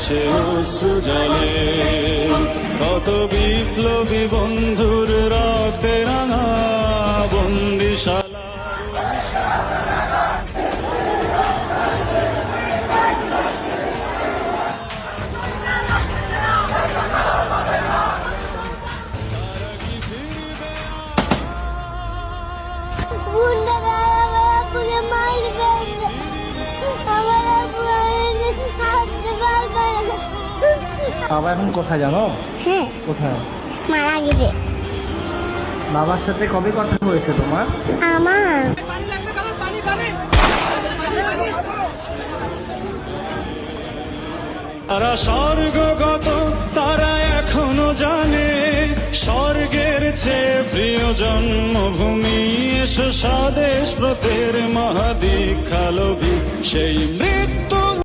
ভাসে অশ্রু জলে। কত বিপ্লবী বন্ধুর রক্তে রাঙা বন্দিশালা। বাবা এখন কোথায় জানো? হ্যাঁ, কোথায়? মারা গেছে। বাবার সাথে কবে কথা হয়েছে তোমার? আমার তারা স্বর্গগত, তারা এখনো জানে স্বর্গের চেয়ে প্রিয় জন্মভূমি। এসো স্বদেশ ব্রতের মহাদীক্ষালোভী সেই মৃত্যু